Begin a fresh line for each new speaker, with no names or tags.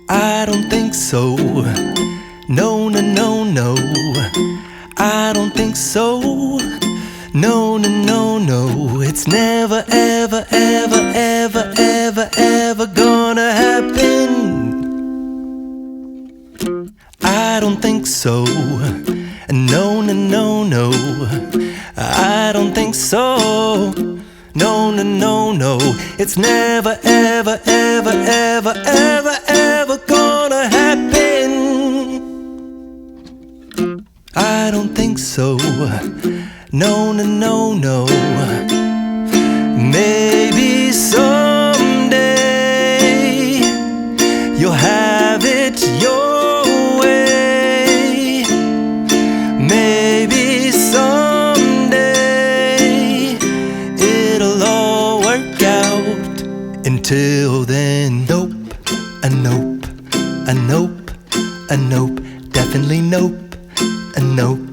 I don't think so. No, no, no, no. I don't think so. No, no, no, no. It's never, ever, ever, ever, ever, ever gonna happen. I don't think so. No, no, no, no. I don't think so. No, no, no, no. It's never, ever, ever, ever, ever, ever gonna happen. I don't think so. No, no, no, no. Maybe someday you'll have it your way. Maybe someday it'll all work out. Until then, nope, a nope, a nope, a nope, definitely nope, a nope.